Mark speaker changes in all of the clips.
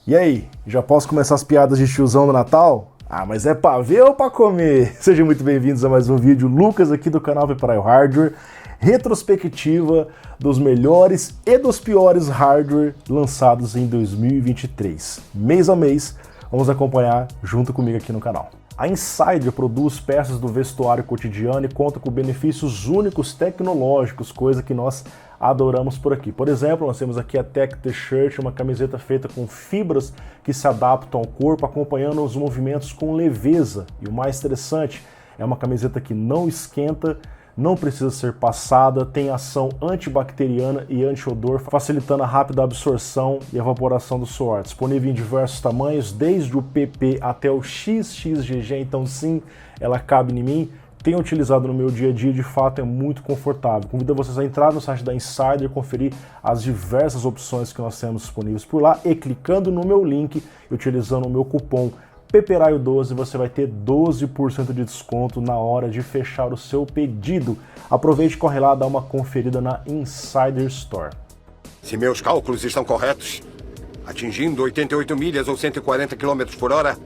Speaker 1: E aí, já posso começar as piadas de tiozão do Natal? Ah, mas é pra ver ou pra comer? Sejam muito bem-vindos a mais um vídeo. Lucas aqui do canal Preparaio Hardware. Retrospectiva dos melhores e dos piores hardware lançados em 2023. Mês a mês, vamos acompanhar junto comigo aqui no canal. A Insider produz peças do vestuário cotidiano e conta com benefícios únicos tecnológicos, coisa que nós adoramos por aqui. Por exemplo, nós temos aqui a Tech T-Shirt, uma camiseta feita com fibras que se adaptam ao corpo, acompanhando os movimentos com leveza. E o mais interessante, é uma camiseta que não esquenta, não precisa ser passada, tem ação antibacteriana e anti-odor, facilitando a rápida absorção e evaporação do suor. Disponível em diversos tamanhos, desde o PP até o XXGG, então sim, ela cabe em mim. Tenho utilizado no meu dia a dia, de fato é muito confortável. Convido vocês a entrar no site da Insider e conferir as diversas opções que nós temos disponíveis por lá e clicando no meu link e utilizando o meu cupom PEPERAIO12 você vai ter 12% de desconto na hora de fechar o seu pedido. Aproveite e corre lá, dá uma conferida na Insider Store.
Speaker 2: Se meus cálculos estão corretos, atingindo 88 milhas ou 140 km por hora,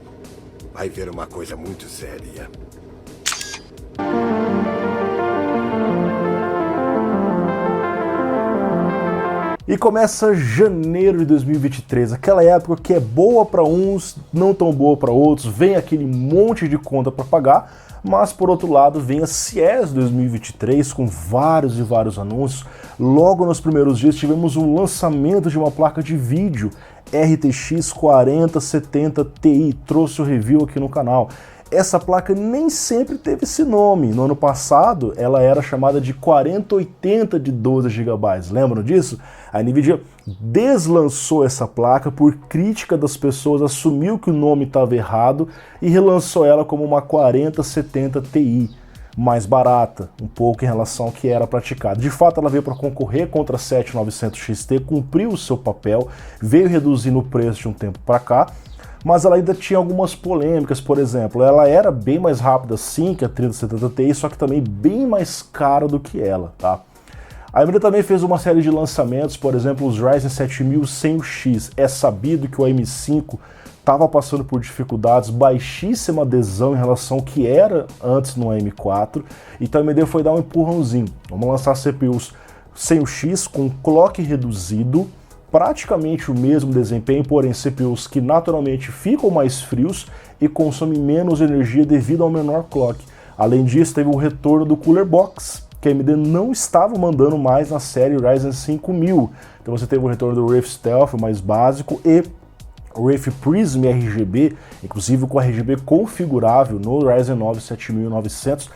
Speaker 2: vai ver uma coisa muito séria.
Speaker 1: E começa janeiro de 2023, aquela época que é boa para uns, não tão boa para outros, vem aquele monte de conta para pagar, mas por outro lado vem a CES 2023 com vários e vários anúncios. Logo nos primeiros dias tivemos um lançamento de uma placa de vídeo RTX 4070 Ti, trouxe o review aqui no canal. Essa placa nem sempre teve esse nome. No ano passado, ela era chamada de 4080 de 12 GB. Lembram disso? A Nvidia deslançou essa placa por crítica das pessoas, assumiu que o nome estava errado e relançou ela como uma 4070 Ti, mais barata, um pouco em relação ao que era praticado. De fato, ela veio para concorrer contra a 7900 XT, cumpriu o seu papel, veio reduzindo o preço de um tempo para cá, mas ela ainda tinha algumas polêmicas. Por exemplo, ela era bem mais rápida sim que a 3070 Ti, só que também bem mais cara do que ela, tá? A Nvidia também fez uma série de lançamentos, por exemplo, os Ryzen 7000 sem o X. É sabido que o M5 estava passando por dificuldades, baixíssima adesão em relação ao que era antes no M4, então a AMD foi dar um empurrãozinho. Vamos lançar CPUs sem o X, com clock reduzido, praticamente o mesmo desempenho, porém CPUs que naturalmente ficam mais frios e consomem menos energia devido ao menor clock. Além disso, teve o retorno do Cooler Box, que a AMD não estava mandando mais na série Ryzen 5000. Então você teve o retorno do Rift Stealth, mais básico, e o Rift Prism RGB, inclusive com RGB configurável no Ryzen 9 7900.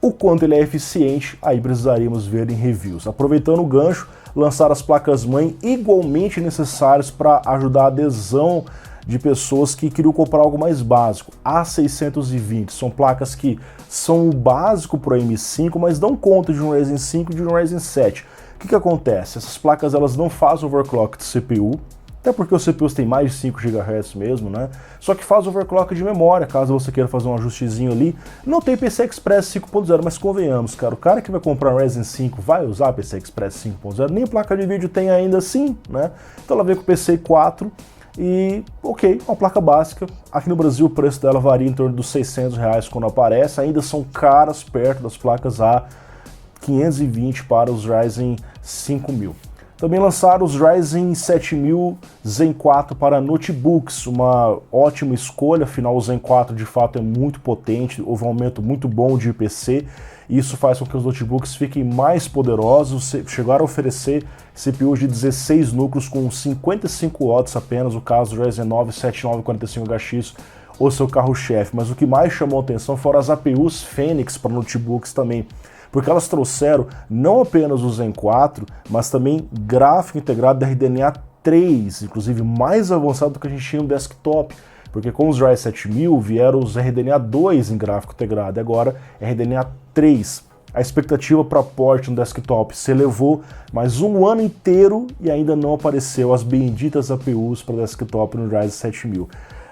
Speaker 1: O quanto ele é eficiente, aí precisaríamos ver em reviews. Aproveitando o gancho, lançar as placas-mãe igualmente necessárias para ajudar a adesão de pessoas que queriam comprar algo mais básico. A620 são placas que são o básico para o M5, mas dão conta de um Ryzen 5 e de um Ryzen 7. O que acontece? Essas placas elas não fazem overclock de CPU, até porque os CPUs têm mais de 5 GHz mesmo, né? Só que faz overclock de memória, caso você queira fazer um ajustezinho ali. Não tem PCI Express 5.0, mas convenhamos, cara, o cara que vai comprar um Ryzen 5 vai usar PCI Express 5.0, nem placa de vídeo tem ainda assim, né? Então ela vem com PCI 4 e, ok, uma placa básica. Aqui no Brasil o preço dela varia em torno dos R$600 quando aparece, ainda são caras perto das placas A520 para os Ryzen 5000. Também lançaram os Ryzen 7000 Zen 4 para notebooks, uma ótima escolha, afinal o Zen 4 de fato é muito potente, houve um aumento muito bom de IPC, e isso faz com que os notebooks fiquem mais poderosos. Chegaram a oferecer CPUs de 16 núcleos com 55 watts apenas, o caso do Ryzen 9 7945HX, o seu carro-chefe, mas o que mais chamou a atenção foram as APUs Phoenix para notebooks também, porque elas trouxeram não apenas o Zen 4, mas também gráfico integrado da RDNA 3, inclusive mais avançado do que a gente tinha no desktop, porque com os Ryzen 7000 vieram os RDNA 2 em gráfico integrado, e agora RDNA 3. A expectativa para porte no desktop se elevou mais um ano inteiro e ainda não apareceu as benditas APUs para desktop no Ryzen 7000.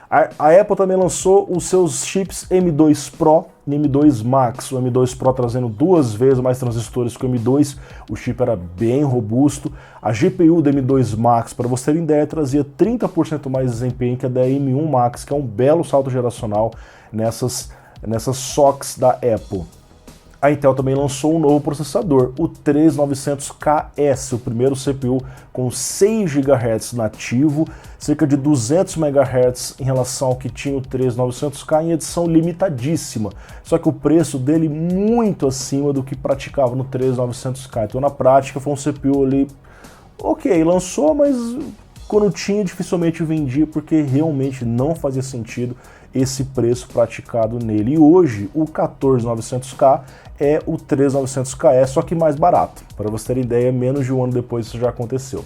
Speaker 1: A Apple também lançou os seus chips M2 Pro e M2 Max. O M2 Pro trazendo 2 vezes mais transistores que o M2, o chip era bem robusto. A GPU do M2 Max, para você ter ideia, trazia 30% mais desempenho que a da M1 Max, que é um belo salto geracional nessas SoCs da Apple. A Intel também lançou um novo processador, o 3900KS, o primeiro CPU com 6 GHz nativo, cerca de 200 MHz em relação ao que tinha o 3900K em edição limitadíssima. Só que o preço dele muito acima do que praticava no 3900K. Então na prática foi um CPU ali, ok, lançou, mas quando tinha dificilmente vendia porque realmente não fazia sentido esse preço praticado nele. E hoje o 14900K é o 3900KE, só que mais barato. Para você ter ideia, menos de um ano depois isso já aconteceu.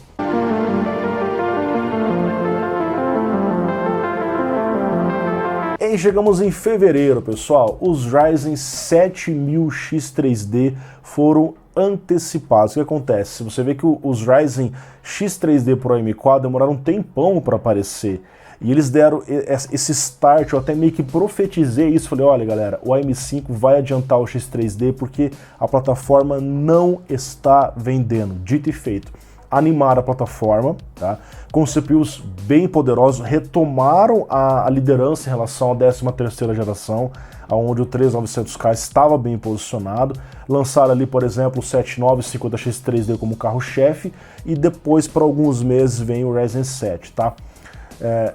Speaker 1: E chegamos em fevereiro, pessoal. Os Ryzen 7000X3D foram antecipados. O que acontece? Você vê que os Ryzen X3D Pro M4 demoraram um tempão para aparecer. E eles deram esse start, eu até meio que profetizei isso, falei, olha galera, o AM5 vai adiantar o X3D porque a plataforma não está vendendo. Dito e feito, animaram a plataforma, tá? Com CPUs bem poderosos, retomaram a liderança em relação à 13ª geração, onde o 3900K estava bem posicionado, lançaram ali, por exemplo, o 7950X3D como carro-chefe, e depois, por alguns meses, vem o Ryzen 7, tá?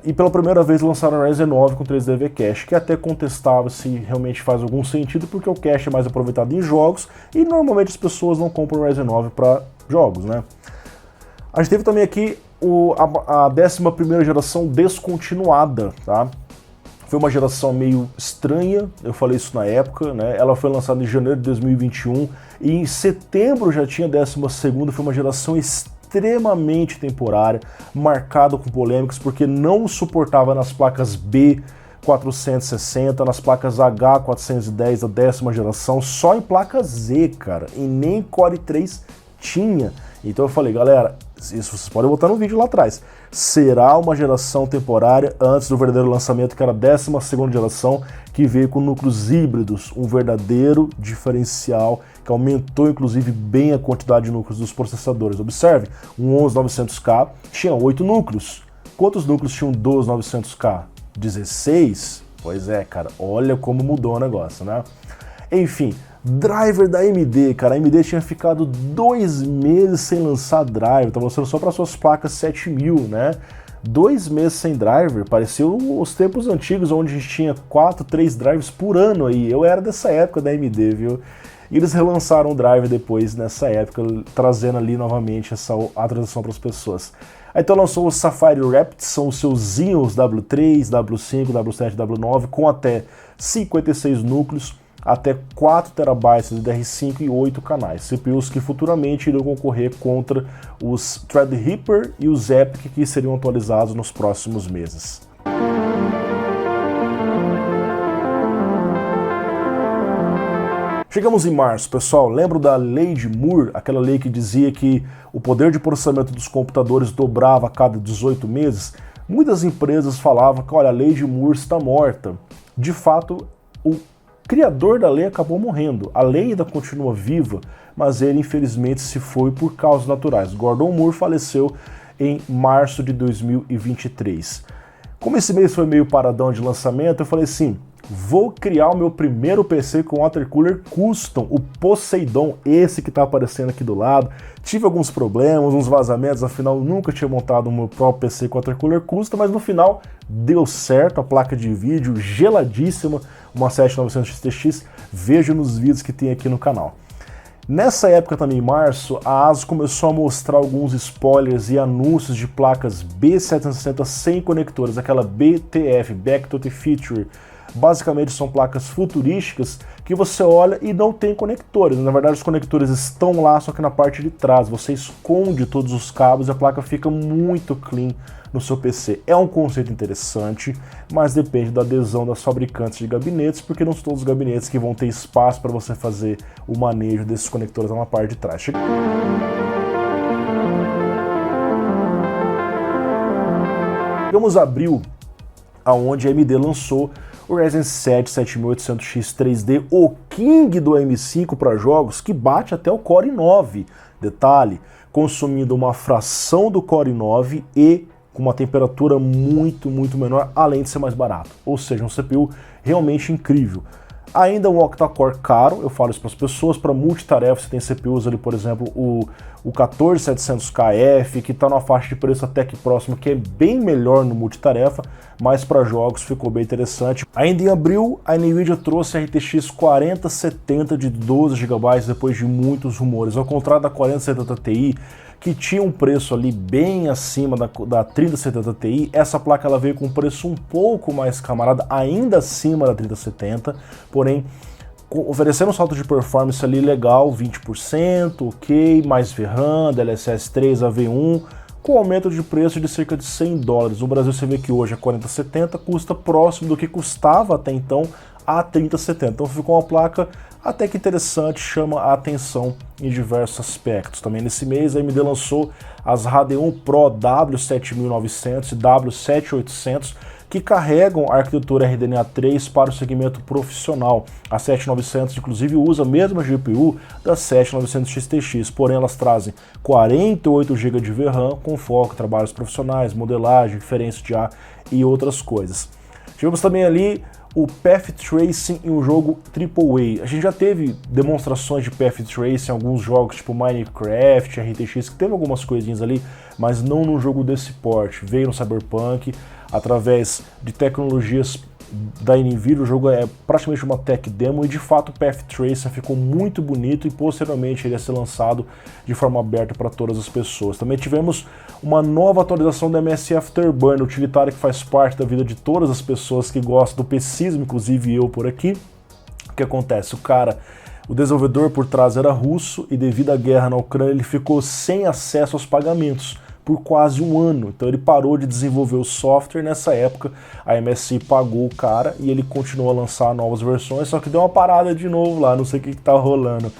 Speaker 1: E pela primeira vez lançaram o Ryzen 9 com 3DV Cache, que é até contestável se realmente faz algum sentido, porque o cache é mais aproveitado em jogos, e normalmente as pessoas não compram o Ryzen 9 para jogos, né? A gente teve também aqui a 11ª geração descontinuada, tá? Foi uma geração meio estranha, eu falei isso na época, né? Ela foi lançada em janeiro de 2021 e em setembro já tinha a 12ª, foi uma geração extremamente temporária, marcada com polêmicas, porque não suportava nas placas B460, nas placas H410 da 10ª geração, só em placa Z, cara, e nem Core 3 tinha. Então eu falei, galera, isso vocês podem botar no vídeo lá atrás, será uma geração temporária antes do verdadeiro lançamento, que era a 12ª geração, que veio com núcleos híbridos, um verdadeiro diferencial, que aumentou inclusive bem a quantidade de núcleos dos processadores. Observe, um 11900K tinha 8 núcleos. Quantos núcleos tinha um 12900K? 16? Pois é, cara, olha como mudou o negócio, né? Enfim, driver da AMD, cara, a AMD tinha ficado 2 meses sem lançar driver, tá mostrando só para suas placas 7000, né? 2 meses sem driver, pareceu os tempos antigos onde a gente tinha 4, 3 drivers por ano aí. Eu era dessa época da AMD, viu? E eles relançaram o driver depois, nessa época, trazendo ali novamente essa atualização para as pessoas. Aí então lançou o Sapphire Rapids, são os seus Xeons W3, W5, W7, W9, com até 56 núcleos, até 4 TB de DDR5 e 8 canais. CPUs que futuramente irão concorrer contra os Threadripper e os EPYC, que seriam atualizados nos próximos meses. Chegamos em março, pessoal. Lembra da lei de Moore, aquela lei que dizia que o poder de processamento dos computadores dobrava a cada 18 meses? Muitas empresas falavam que, olha, a lei de Moore está morta. De fato, o criador da lei acabou morrendo. A lei ainda continua viva, mas ele infelizmente se foi por causas naturais. Gordon Moore faleceu em março de 2023. Como esse mês foi meio paradão de lançamento, eu falei assim, vou criar o meu primeiro PC com watercooler custom, o Poseidon, esse que está aparecendo aqui do lado. Tive alguns problemas, uns vazamentos, afinal nunca tinha montado o meu próprio PC com watercooler custom, mas no final deu certo, a placa de vídeo geladíssima, uma 7900 XTX, veja nos vídeos que tem aqui no canal. Nessa época também, em março, a ASUS começou a mostrar alguns spoilers e anúncios de placas B760 sem conectores, aquela BTF, Back to the Future. Basicamente são placas futurísticas que você olha e não tem conectores. Na verdade os conectores estão lá, só que na parte de trás. Você esconde todos os cabos e a placa fica muito clean no seu PC. É um conceito interessante, mas depende da adesão das fabricantes de gabinetes, porque não são todos os gabinetes que vão ter espaço para você fazer o manejo desses conectores lá na parte de trás. Chegamos a abril. aonde a AMD lançou o Ryzen 7 7800X 3D, o King do M5 para jogos, que bate até o Core i9, detalhe, consumindo uma fração do Core i9 e com uma temperatura muito menor, além de ser mais barato. Ou seja, um CPU realmente incrível. Ainda um octa-core caro, eu falo isso para as pessoas, para multitarefa você tem CPUs ali, por exemplo, o 14700KF, que está numa faixa de preço até que próximo, que é bem melhor no multitarefa, mas para jogos ficou bem interessante. Ainda em abril, a Nvidia trouxe a RTX 4070 de 12 GB depois de muitos rumores, ao contrário da 4070 Ti, que tinha um preço ali bem acima da 3070 Ti, essa placa ela veio com um preço um pouco mais camarada, ainda acima da 3070, porém oferecendo um salto de performance ali legal, 20%, ok, mais VRAM, DLSS 3, AV1, com aumento de preço de cerca de $100. No Brasil você vê que hoje a 4070 custa próximo do que custava até então a 3070, então ficou uma placa até que interessante, chama a atenção em diversos aspectos. Também nesse mês a AMD lançou as Radeon Pro W7900 e W7800, que carregam a arquitetura RDNA 3 para o segmento profissional. A 7900 inclusive usa a mesma GPU da 7900 XTX, porém elas trazem 48 GB de VRAM com foco em trabalhos profissionais, modelagem, inferência de IA e outras coisas. Tivemos também ali o Path Tracing em um jogo AAA. A gente já teve demonstrações de Path Tracing em alguns jogos, tipo Minecraft, RTX, que teve algumas coisinhas ali, mas não num jogo desse porte. Veio no Cyberpunk, através de tecnologias da Nvidia, o jogo é praticamente uma tech demo e de fato o Path Tracing ficou muito bonito e posteriormente ele ia ser lançado de forma aberta para todas as pessoas. Também tivemos uma nova atualização do MS Afterburner, utilitário que faz parte da vida de todas as pessoas que gostam do PCismo, inclusive eu por aqui. O que acontece? O desenvolvedor por trás era russo e devido à guerra na Ucrânia ele ficou sem acesso aos pagamentos por quase um ano, então ele parou de desenvolver o software. Nessa época a MSI pagou o cara e ele continuou a lançar novas versões, só que deu uma parada de novo lá, não sei o que tá rolando.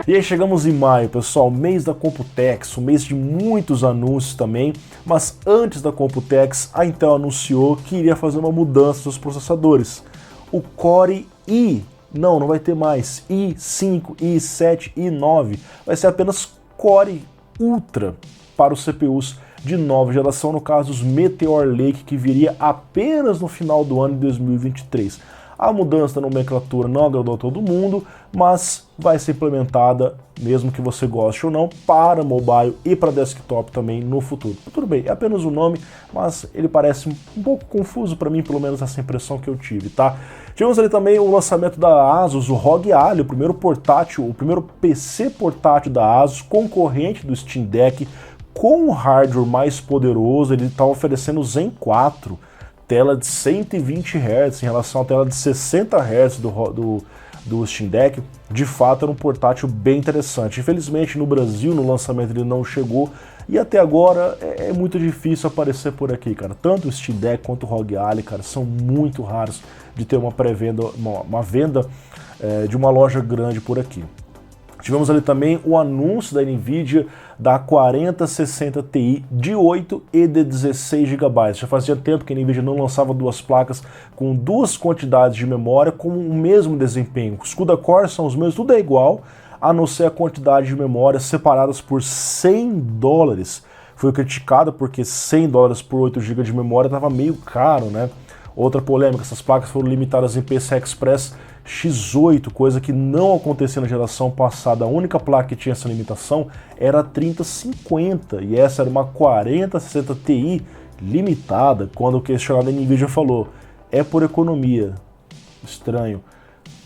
Speaker 1: E aí chegamos em maio, pessoal, mês da Computex, um mês de muitos anúncios também, mas antes da Computex a Intel anunciou que iria fazer uma mudança nos processadores. O Core i não vai ter mais i5, i7, i9, vai ser apenas Core Ultra para os CPUs de nova geração, no caso os Meteor Lake, que viria apenas no final do ano de 2023. A mudança da nomenclatura não agradou a todo mundo, mas vai ser implementada, mesmo que você goste ou não, para mobile e para desktop também no futuro. Tudo bem, é apenas um nome, mas ele parece um pouco confuso para mim, pelo menos essa impressão que eu tive, tá? Tivemos ali também o lançamento da Asus, o ROG Ally, o primeiro portátil, o primeiro PC portátil da Asus, concorrente do Steam Deck, com um hardware mais poderoso. Ele está oferecendo o Zen 4, tela de 120 Hz em relação à tela de 60 Hz do Steam Deck. De fato era um portátil bem interessante. Infelizmente no Brasil, no lançamento ele não chegou e até agora é muito difícil aparecer por aqui, cara. Tanto o Steam Deck quanto o ROG Ally, cara, são muito raros de ter uma pré-venda, uma venda de uma loja grande por aqui. Tivemos ali também o anúncio da Nvidia da 4060 Ti de 8 e de 16 GB. Já fazia tempo que a Nvidia não lançava duas placas com duas quantidades de memória com o mesmo desempenho. Os CUDA Core são os mesmos, tudo é igual, a não ser a quantidade de memória separadas por $100. Foi criticado porque $100 por 8 GB de memória estava meio caro, né? Outra polêmica, essas placas foram limitadas em PCI Express X8, coisa que não acontecia na geração passada. A única placa que tinha essa limitação era a 3050 e essa era uma 4060 Ti limitada. Quando o questionado da Nvidia falou, é por economia. Estranho.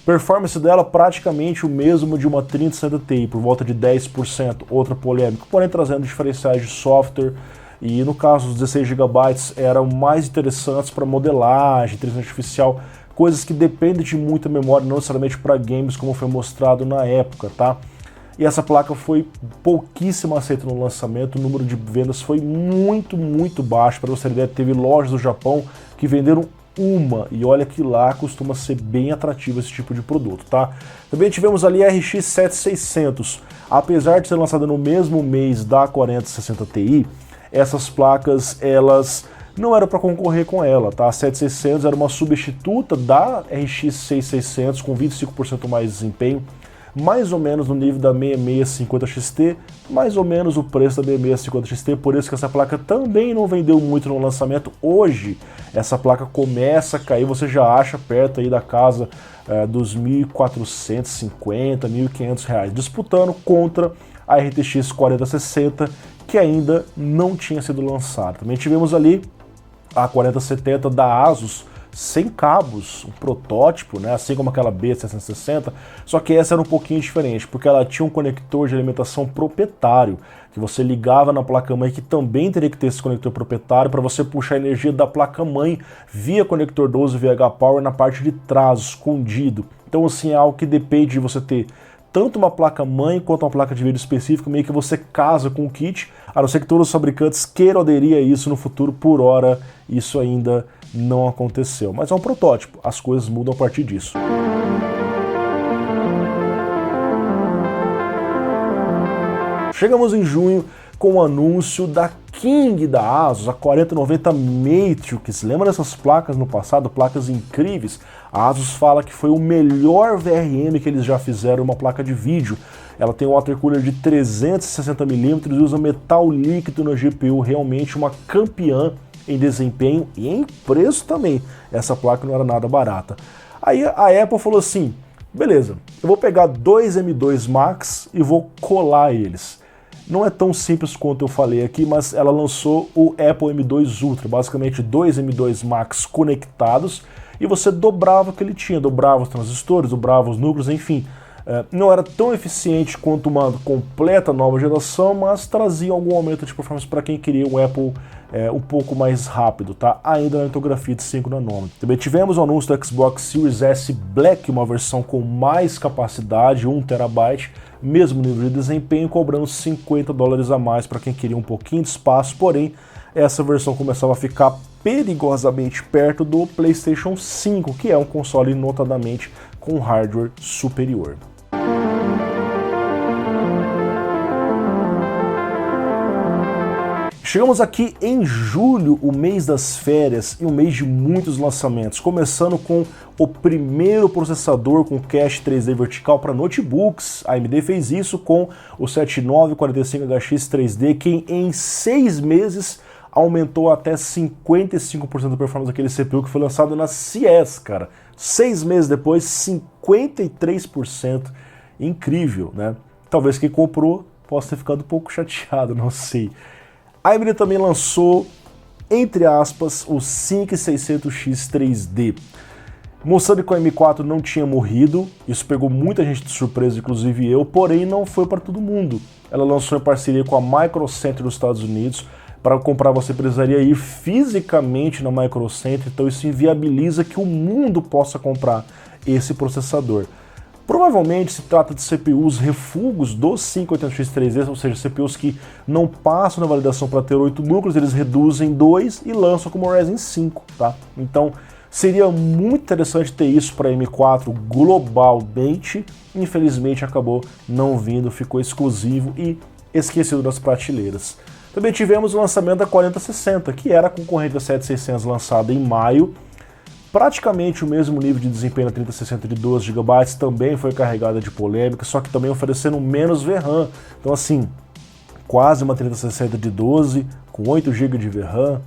Speaker 1: Performance dela praticamente o mesmo de uma 3060 Ti, por volta de 10%, outra polêmica, porém trazendo diferenciais de software. E no caso, os 16 GB eram mais interessantes para modelagem, inteligência artificial, coisas que dependem de muita memória, não necessariamente para games, como foi mostrado na época, tá? E essa placa foi pouquíssimo aceita no lançamento, o número de vendas foi muito baixo. Para você ter ideia, teve lojas do Japão que venderam uma, e olha que lá costuma ser bem atrativo esse tipo de produto, tá? Também tivemos ali a RX 7600, Apesar de ser lançada no mesmo mês da 4060 Ti, essas placas elas não eram para concorrer com ela, tá? A 7600 era uma substituta da RX 6600 com 25% mais desempenho, mais ou menos no nível da 6650 XT, mais ou menos o preço da 6650 XT, por isso que essa placa também não vendeu muito no lançamento. Hoje, essa placa começa a cair, você já acha perto aí da casa dos R$ 1.450, R$ 1.500, disputando contra a RTX 4060, que ainda não tinha sido lançada. Também tivemos ali a 4070 da Asus, sem cabos, um protótipo, né? Assim como aquela B760, só que essa era um pouquinho diferente, porque ela tinha um conector de alimentação proprietário, que você ligava na placa-mãe, que também teria que ter esse conector proprietário para você puxar a energia da placa-mãe via conector 12 VH Power na parte de trás, escondido. Então assim, é algo que depende de você ter tanto uma placa-mãe quanto uma placa de vídeo específica, meio que você casa com o kit, a não ser que todos os fabricantes queiram aderir a isso no futuro. Por hora, isso ainda não aconteceu. Mas é um protótipo, as coisas mudam a partir disso. Chegamos em junho com o anúncio da King da Asus, a 4090 Matrix. Lembra dessas placas no passado? Placas incríveis. A Asus fala que foi o melhor VRM que eles já fizeram, uma placa de vídeo. Ela tem um watercooler de 360mm e usa metal líquido na GPU, realmente uma campeã em desempenho e em preço também. Essa placa não era nada barata. Aí a Apple falou assim, beleza, eu vou pegar dois M2 Max e vou colar eles. Não é tão simples quanto eu falei aqui, mas ela lançou o Apple M2 Ultra, basicamente dois M2 Max conectados, e você dobrava o que ele tinha, dobrava os transistores, dobrava os núcleos, enfim. Não era tão eficiente quanto uma completa nova geração, mas trazia algum aumento de performance para quem queria um Apple um pouco mais rápido, tá? Ainda na litografia de 5 nanômetros. Também tivemos o anúncio do Xbox Series S Black, uma versão com mais capacidade, 1 TB, mesmo nível de desempenho, cobrando $50 a mais para quem queria um pouquinho de espaço, porém essa versão começava a ficar perigosamente perto do PlayStation 5, que é um console notadamente com hardware superior. Chegamos aqui em julho, o mês das férias e um mês de muitos lançamentos, começando com o primeiro processador com cache 3D vertical para notebooks. A AMD fez isso com o 7945HX 3D, que em 6 meses aumentou até 55% da performance daquele CPU que foi lançado na CES, cara. 6 meses depois, 53%. Incrível, né? Talvez quem comprou possa ter ficado um pouco chateado, não sei. A AMD também lançou, entre aspas, o 5600X 3D, mostrando que o M4 não tinha morrido. Isso pegou muita gente de surpresa, inclusive eu, porém não foi para todo mundo. Ela lançou em parceria com a Micro Center dos Estados Unidos. Para comprar você precisaria ir fisicamente na Micro Center, então isso inviabiliza que o mundo possa comprar esse processador. Provavelmente se trata de CPUs refugos dos 580X 3D, ou seja, CPUs que não passam na validação para ter 8 núcleos, eles reduzem 2 e lançam como Ryzen 5, tá? Então seria muito interessante ter isso para M4 globalmente, infelizmente acabou não vindo, ficou exclusivo e esquecido das prateleiras. Também tivemos o lançamento da 4060, que era a concorrente da 7600 lançada em maio. Praticamente o mesmo nível de desempenho na 3060 de 12 GB, também foi carregada de polêmica, só que também oferecendo menos VRAM. Então assim, quase uma 3060 de 12 com 8 GB de VRAM.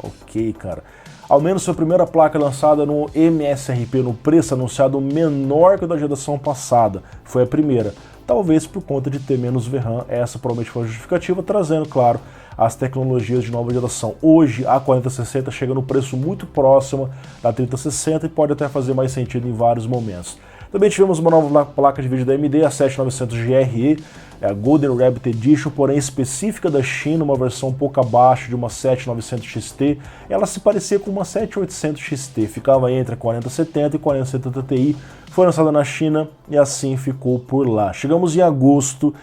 Speaker 1: Ok, cara. Ao menos foi a primeira placa lançada no MSRP, no preço anunciado menor que o da geração passada. Foi a primeira. Talvez por conta de ter menos VRAM, essa provavelmente foi a justificativa, trazendo, claro, as tecnologias de nova geração. Hoje, a 4060 chega no preço muito próximo da 3060 e pode até fazer mais sentido em vários momentos. Também tivemos uma nova placa de vídeo da AMD, a 7900 GRE, a Golden Rabbit Edition, porém específica da China, uma versão um pouco abaixo de uma 7900 XT. Ela se parecia com uma 7800 XT, ficava entre a 4070 e 4070 Ti, foi lançada na China e assim ficou por lá. Chegamos em agosto.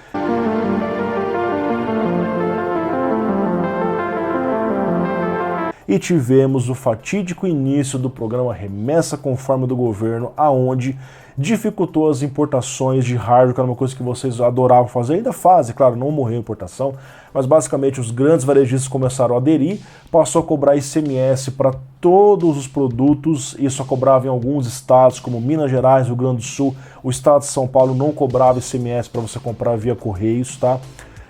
Speaker 1: e tivemos o fatídico início do programa Remessa Conforme do governo, aonde dificultou as importações de hardware, que era uma coisa que vocês adoravam fazer, ainda fazem, claro, não morreu a importação, mas basicamente os grandes varejistas começaram a aderir, passou a cobrar ICMS para todos os produtos, e só cobrava em alguns estados, como Minas Gerais, Rio Grande do Sul, o estado de São Paulo não cobrava ICMS para você comprar via Correios, tá?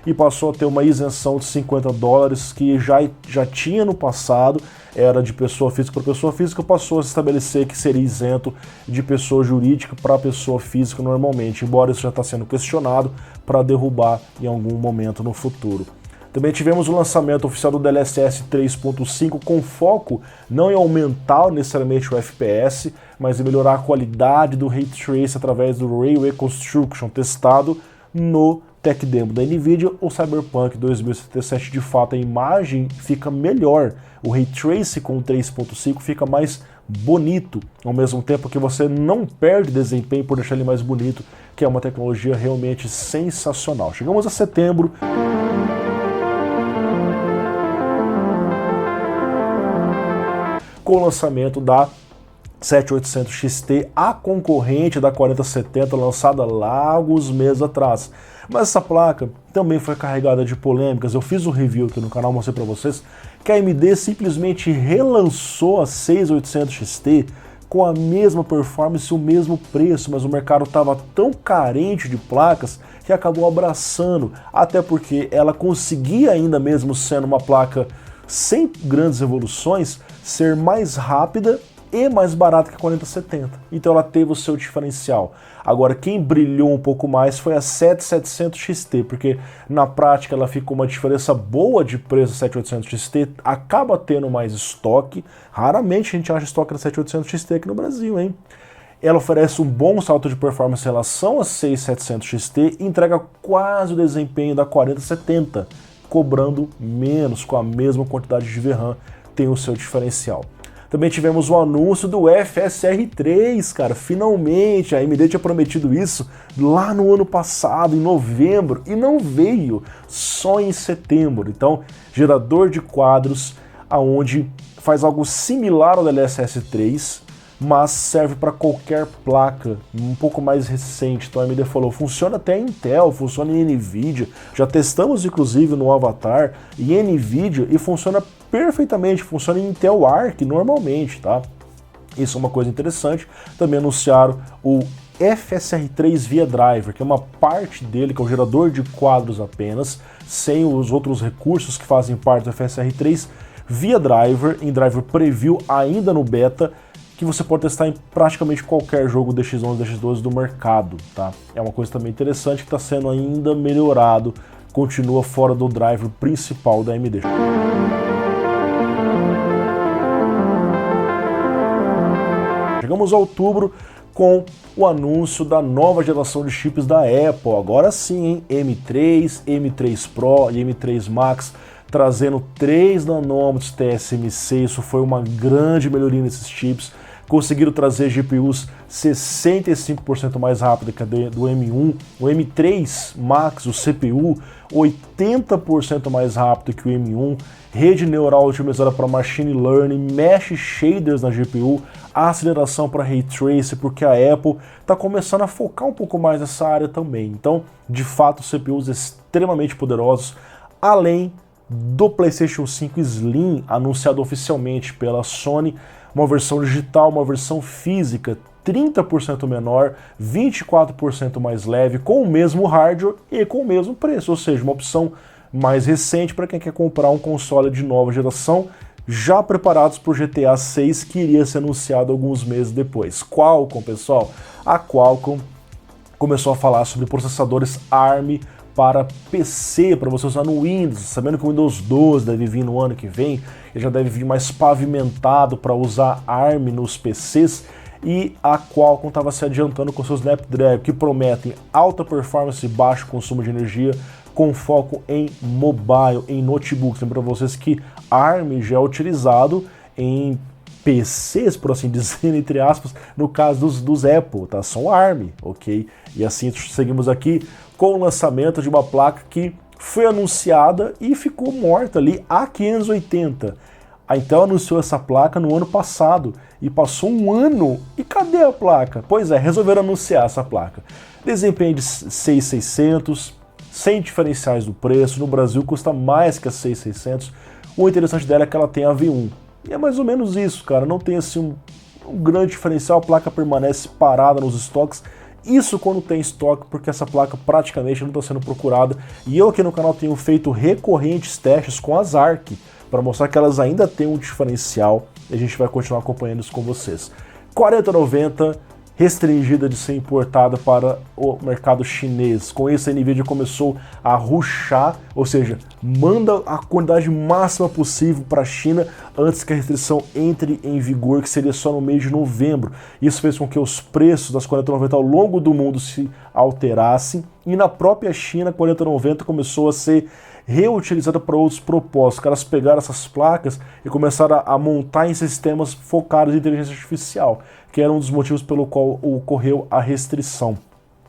Speaker 1: E passou a ter uma isenção de $50, que já tinha no passado, era de pessoa física para pessoa física, passou a se estabelecer que seria isento de pessoa jurídica para pessoa física normalmente, embora isso já está sendo questionado para derrubar em algum momento no futuro. Também tivemos o lançamento oficial do DLSS 3.5 com foco não em aumentar necessariamente o FPS, mas em melhorar a qualidade do Ray Tracing através do Ray Reconstruction testado no Tech Demo da NVIDIA. O Cyberpunk 2077, de fato, a imagem fica melhor. O Ray Tracing com 3.5 fica mais bonito, ao mesmo tempo que você não perde desempenho por deixar ele mais bonito, que é uma tecnologia realmente sensacional. Chegamos a setembro. Com o lançamento da 7800 XT, a concorrente da 4070, lançada lá alguns meses atrás. Mas essa placa também foi carregada de polêmicas. Eu fiz um review aqui no canal, mostrei para vocês que a AMD simplesmente relançou a 6800 XT com a mesma performance e o mesmo preço, mas o mercado estava tão carente de placas que acabou abraçando, até porque ela conseguia, ainda mesmo sendo uma placa sem grandes evoluções, ser mais rápida e mais barata que a 4070. Então ela teve o seu diferencial. Agora, quem brilhou um pouco mais foi a 7700 XT, porque na prática ela ficou uma diferença boa de preço da 7800 XT, acaba tendo mais estoque. Raramente a gente acha estoque da 7800 XT aqui no Brasil, hein? Ela oferece um bom salto de performance em relação a 6700 XT e entrega quase o desempenho da 4070, cobrando menos, com a mesma quantidade de VRAM, tem o seu diferencial. Também tivemos o anúncio do FSR3, cara, finalmente, a AMD tinha prometido isso lá no ano passado, em novembro, e não veio, só em setembro. Então, gerador de quadros, aonde faz algo similar ao DLSS 3, mas serve para qualquer placa um pouco mais recente. Então a AMD falou, funciona até em Intel, funciona em NVIDIA, já testamos inclusive no Avatar e NVIDIA e funciona perfeitamente, funciona em Intel Arc normalmente, tá? Isso é uma coisa interessante. Também anunciaram o FSR3 via driver, que é uma parte dele, que é o gerador de quadros apenas, sem os outros recursos que fazem parte do FSR3, via driver, em driver preview ainda no beta, que você pode testar em praticamente qualquer jogo DX11, DX12 do mercado, tá? É uma coisa também interessante que está sendo ainda melhorado, continua fora do driver principal da AMD. Chegamos a outubro com o anúncio da nova geração de chips da Apple. Agora sim, hein? M3, M3 Pro e M3 Max, trazendo 3 nanômetros TSMC. Isso foi uma grande melhoria nesses chips. Conseguiram trazer GPUs 65% mais rápidas que a do M1, o M3 Max, o CPU, 80% mais rápido que o M1, rede neural otimizada para Machine Learning, Mesh Shaders na GPU, aceleração para Ray Tracing, porque a Apple está começando a focar um pouco mais nessa área também. Então, de fato, CPUs extremamente poderosos, além do PlayStation 5 Slim, anunciado oficialmente pela Sony, uma versão digital, uma versão física 30% menor, 24% mais leve, com o mesmo hardware e com o mesmo preço, ou seja, uma opção mais recente para quem quer comprar um console de nova geração, já preparados para o GTA 6, que iria ser anunciado alguns meses depois. Qualcomm, pessoal, a Qualcomm começou a falar sobre processadores ARM para PC, para você usar no Windows, sabendo que o Windows 12 deve vir no ano que vem, ele já deve vir mais pavimentado para usar ARM nos PCs, e a Qualcomm estava se adiantando com seus Snapdragon, que prometem alta performance e baixo consumo de energia, com foco em mobile, em notebooks. Lembro para vocês que ARM já é utilizado em PCs, por assim dizer, entre aspas, no caso dos Apple, tá? São ARM, ok? E assim seguimos aqui com o lançamento de uma placa que foi anunciada e ficou morta ali, a 580. A Intel anunciou essa placa no ano passado e passou um ano. E cadê a placa? Pois é, resolveram anunciar essa placa. Desempenho de 6600, sem diferenciais do preço. No Brasil custa mais que a 6600. O interessante dela é que ela tem a V1. E é mais ou menos isso, cara. Não tem assim um grande diferencial. A placa permanece parada nos estoques. Isso quando tem estoque, porque essa placa praticamente não está sendo procurada. E eu aqui no canal tenho feito recorrentes testes com as ARC para mostrar que elas ainda têm um diferencial e a gente vai continuar acompanhando isso com vocês. 4090, restringida de ser importada para o mercado chinês. Com isso a Nvidia começou a rushar, ou seja, manda a quantidade máxima possível para a China antes que a restrição entre em vigor, que seria só no mês de novembro. Isso fez com que os preços das 4090 ao longo do mundo se alterassem e na própria China a 4090 começou a ser reutilizada para outros propósitos. Os caras pegaram essas placas e começaram a montar em sistemas focados em inteligência artificial, que era um dos motivos pelo qual ocorreu a restrição.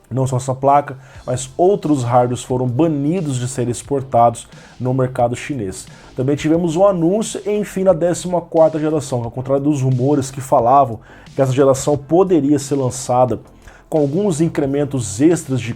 Speaker 1: Não só essa placa, mas outros hardwares foram banidos de serem exportados no mercado chinês. Também tivemos um anúncio, enfim, na 14ª geração, ao contrário dos rumores que falavam que essa geração poderia ser lançada com alguns incrementos extras de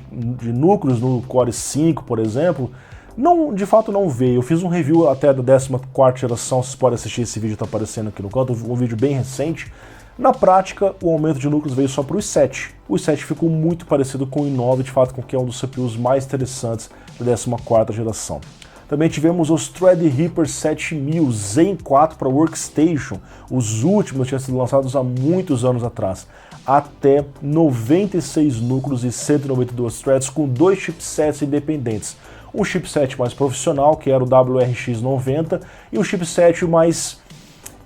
Speaker 1: núcleos no Core 5, por exemplo. Não, de fato não veio. Eu fiz um review até da 14ª geração, vocês podem assistir esse vídeo, está aparecendo aqui no canto, um vídeo bem recente. Na prática, o aumento de núcleos veio só para o i7. O i7 ficou muito parecido com o i9, de fato, com que é um dos CPUs mais interessantes da 14ª geração. Também tivemos os Threadripper 7000 Zen 4 para Workstation, os últimos tinham sido lançados há muitos anos atrás. Até 96 núcleos e 192 threads com 2 chipsets independentes. Um chipset mais profissional, que era o WRX90, e um chipset mais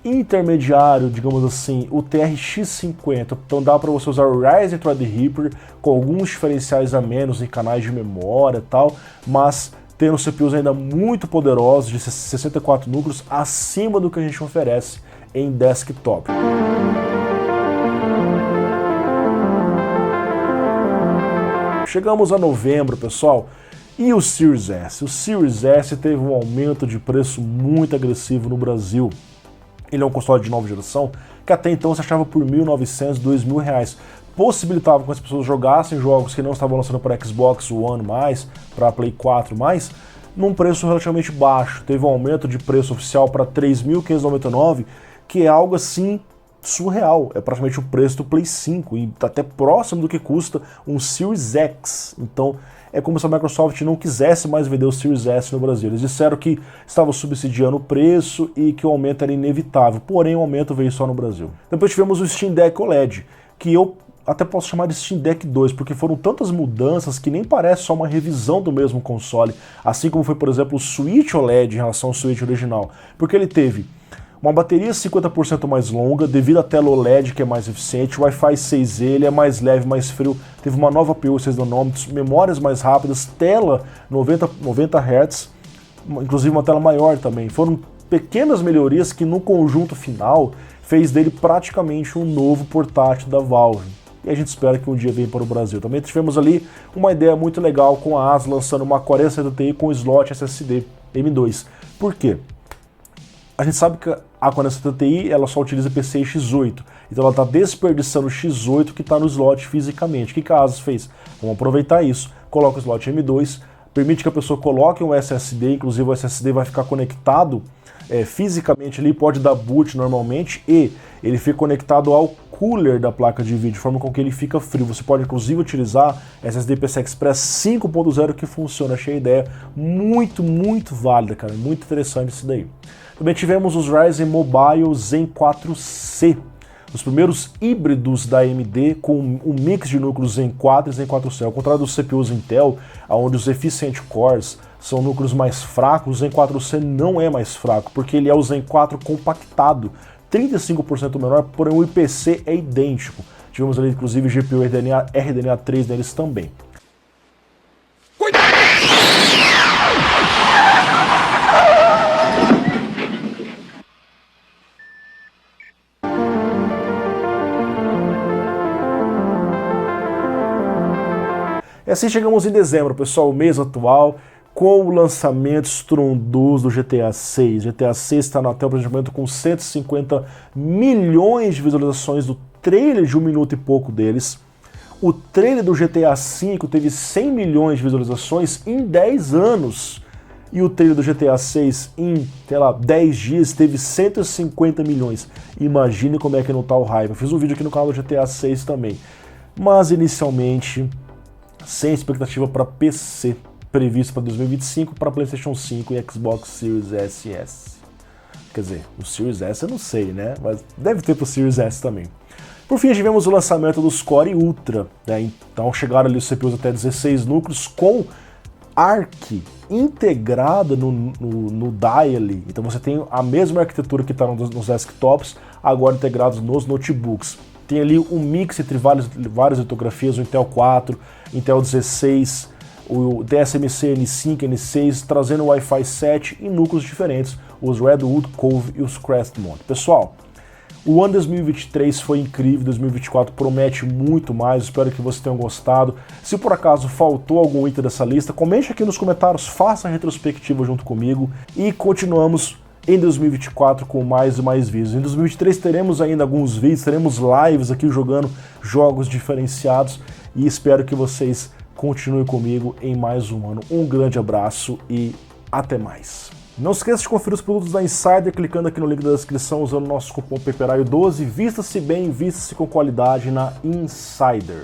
Speaker 1: intermediário, digamos assim, o TRX50. Então dá para você usar o Ryzen Threadripper com alguns diferenciais a menos em canais de memória e tal, mas tendo CPUs ainda muito poderosos, de 64 núcleos, acima do que a gente oferece em desktop. Chegamos a novembro, pessoal. E o Series S? O Series S teve um aumento de preço muito agressivo no Brasil. Ele é um console de nova geração que até então se achava por R$ 1.900, R$ 2.000. Possibilitava que as pessoas jogassem jogos que não estavam lançando para Xbox One+, para Play 4+, num preço relativamente baixo. Teve um aumento de preço oficial para R$ 3.599, que é algo assim surreal. É praticamente o preço do Play 5 e está até próximo do que custa um Series X. Então é como se a Microsoft não quisesse mais vender o Series S no Brasil. Eles disseram que estavam subsidiando o preço e que o aumento era inevitável, porém o aumento veio só no Brasil. Depois tivemos o Steam Deck OLED, que eu até posso chamar de Steam Deck 2, porque foram tantas mudanças que nem parece só uma revisão do mesmo console, assim como foi, por exemplo, o Switch OLED em relação ao Switch original, porque ele teve uma bateria 50% mais longa, devido à tela OLED que é mais eficiente, o Wi-Fi 6E ele é mais leve, mais frio, teve uma nova APU 6 nanômetros, memórias mais rápidas, tela 90 Hz, inclusive uma tela maior também. Foram pequenas melhorias que no conjunto final fez dele praticamente um novo portátil da Valve. E a gente espera que um dia venha para o Brasil. Também tivemos ali uma ideia muito legal com a ASUS lançando uma 4070 Ti com slot SSD M2. Por quê? A gente sabe que a 4070 Ti ela só utiliza PCI X8, então ela está desperdiçando o X8 que está no slot fisicamente. O que a ASUS fez? Vamos aproveitar isso, coloca o slot M2, permite que a pessoa coloque um SSD, inclusive o SSD vai ficar conectado fisicamente ali, pode dar boot normalmente e ele fica conectado ao cooler da placa de vídeo, de forma com que ele fica frio. Você pode inclusive utilizar SSD PCI Express 5.0 que funciona. Achei a ideia muito válida, cara, muito interessante isso daí. Também tivemos os Ryzen Mobile Zen 4C, os primeiros híbridos da AMD com um mix de núcleos Zen 4 e Zen 4C. Ao contrário dos CPUs Intel, onde os Efficient Cores são núcleos mais fracos, o Zen 4C não é mais fraco, porque ele é o Zen 4 compactado, 35% menor, porém o IPC é idêntico. Tivemos ali inclusive GPU RDNA 3 neles também. E assim chegamos em dezembro, pessoal, o mês atual. com o lançamento estrondoso do GTA 6. GTA 6 está até o momento com 150 milhões de visualizações do trailer de 1 minuto e pouco deles. O trailer do GTA V teve 100 milhões de visualizações em 10 anos. E o trailer do GTA 6 em, sei lá, 10 dias teve 150 milhões. Imagine como é que não tá o hype. Eu fiz um vídeo aqui no canal do GTA 6 também. Mas inicialmente, sem expectativa para PC, previsto para 2025, para PlayStation 5 e Xbox Series S e S. Quer dizer, o Series S eu não sei, né? Mas deve ter para o Series S também. Por fim, tivemos o lançamento dos Core Ultra, né? Então chegaram ali os CPUs até 16 núcleos com ARC integrada no Dial. Então você tem a mesma arquitetura que está nos desktops, agora integrados nos notebooks. Tem ali um mix entre várias litografias, o Intel 4, Intel 16, o TSMC N5, N6, trazendo o Wi-Fi 7 em núcleos diferentes, os Redwood, Cove e os Crestmont. Pessoal, o ano 2023 foi incrível, 2024 promete muito mais, espero que vocês tenham gostado. Se por acaso faltou algum item dessa lista, comente aqui nos comentários, faça a retrospectiva junto comigo e continuamos em 2024 com mais e mais vídeos. Em 2023 teremos ainda alguns vídeos, teremos lives aqui jogando jogos diferenciados e espero que vocês continuem comigo em mais um ano. Um grande abraço e até mais. Não esqueça de conferir os produtos da Insider clicando aqui no link da descrição usando o nosso cupom PEPERAIO12. Vista-se bem, vista-se com qualidade na Insider.